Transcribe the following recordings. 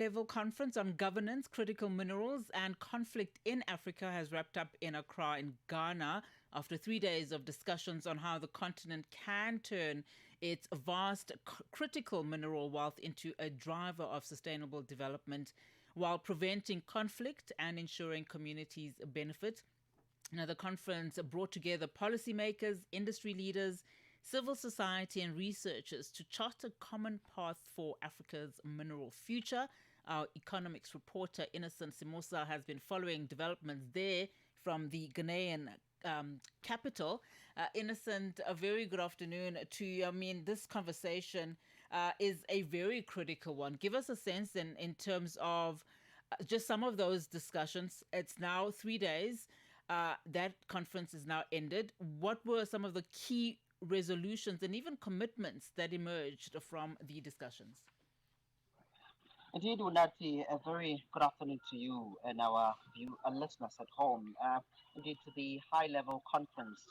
high-level conference on governance, critical minerals, and conflict in Africa has wrapped up in Accra, in Ghana, after 3 days of discussions on how the continent can turn its vast critical mineral wealth into a driver of sustainable development while preventing conflict and ensuring communities benefit. Now, the conference brought together policymakers, industry leaders, civil society, and researchers to chart a common path for Africa's mineral future. Our economics reporter, Innocent Semosa, has been following developments there from the Ghanaian capital. Innocent, a very good afternoon to you. I mean, this conversation is a very critical one. Give us a sense in terms of just some of those discussions. It's now 3 days. That conference is now ended. What were some of the key resolutions and even commitments that emerged from the discussions? Indeed, Unathi, a very good afternoon to you and our listeners at home. Indeed, the high-level conference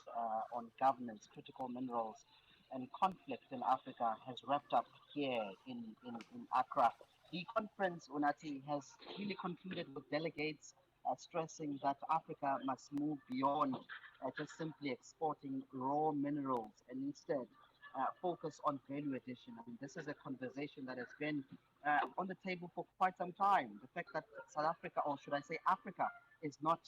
on governance, critical minerals, and conflict in Africa has wrapped up here in Accra. The conference, Unathi, has really concluded with delegates stressing that Africa must move beyond just simply exporting raw minerals and instead focus on value addition. I mean, this is a conversation that has been on the table for quite some time. The fact that South Africa, or should I say Africa, is not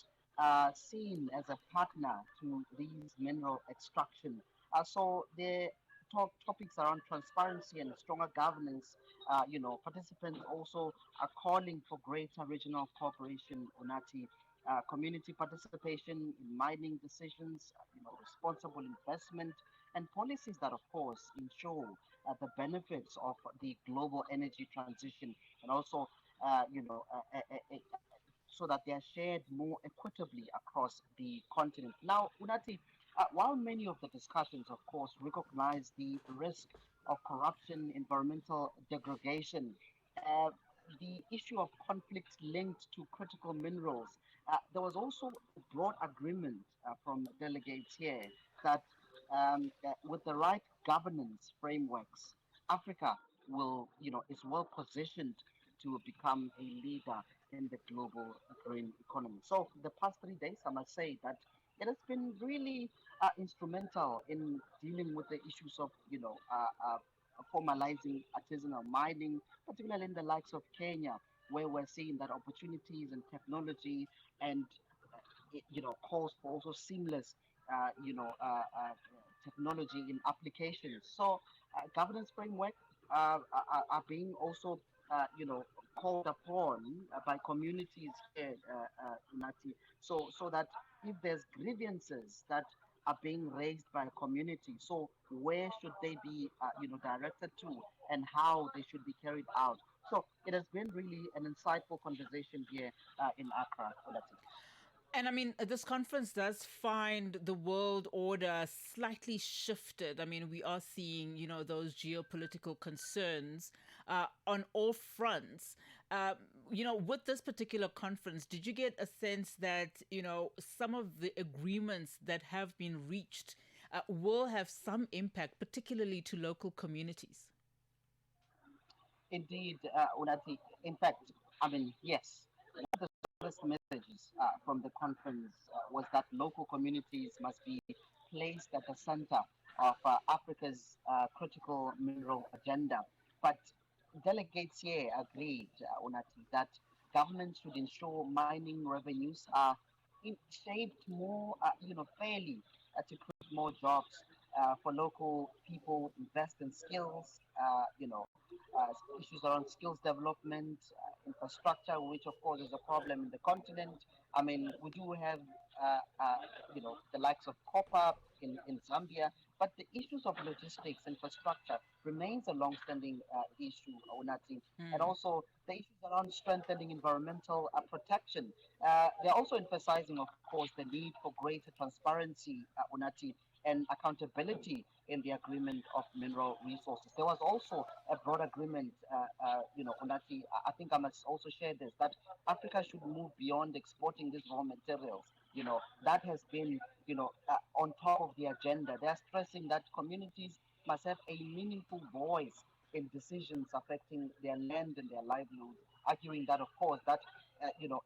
seen as a partner to these mineral extraction. So the topics around transparency and stronger governance, participants also are calling for greater regional cooperation, Unati, community participation in mining decisions, responsible investment, and policies that, of course, ensure the benefits of the global energy transition and also, so that they are shared more equitably across the continent. Now, Unati, while many of the discussions, of course, recognize the risk of corruption, environmental degradation, uh, the issue of conflicts linked to critical minerals, there was also a broad agreement from delegates here that with the right governance frameworks, Africa is well positioned to become a leader in the global green economy. So the past 3 days, I must say that it has been really instrumental in dealing with the issues of, formalizing artisanal mining, particularly in the likes of Kenya, where we're seeing that opportunities and technology and calls for also seamless, uh, you know, uh, uh, technology in applications. So governance framework are being also, called upon by communities here, Unati. So that if there's grievances that are being raised by a community, so where should they be, directed to, and how they should be carried out. So it has been really an insightful conversation here in Accra, Unati. And I mean, this conference does find the world order slightly shifted. I mean, we are seeing, those geopolitical concerns on all fronts. Uh, with this particular conference, did you get a sense that, some of the agreements that have been reached will have some impact, particularly to local communities? Indeed, Unati. In fact, I mean, yes. One of the strongest messages from the conference was that local communities must be placed at the center of Africa's critical mineral agenda. But delegates here agreed, Unati, that governments should ensure mining revenues are shaped more, fairly to create more jobs for local people, invest in skills, issues around skills development, infrastructure, which of course is a problem in the continent. I mean, we do have, the likes of copper in Zambia, but the issues of logistics, infrastructure remains a long-standing issue, Unati, and Hmm. also the issues around strengthening environmental protection. They're also emphasizing, of course, the need for greater transparency, Unati, and accountability in the agreement of mineral resources. There was also a broad agreement, Unati, I think I must also share this, that Africa should move beyond exporting these raw materials. That has been, on top of the agenda. They are stressing that communities must have a meaningful voice in decisions affecting their land and their livelihood. arguing that, of course, that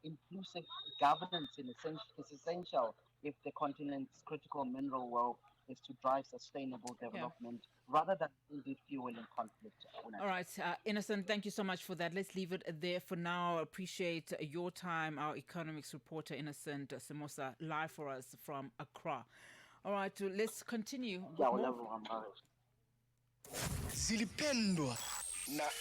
inclusive governance is essential if the continent's critical mineral wealth is to drive sustainable Yeah. development rather than indeed fueling conflict. All right, Innocent, thank you so much for that. Let's leave it there for now. Appreciate your time. Our economics reporter, Innocent Semosa, live for us from Accra. All right, let's continue with more. Zilipendwa na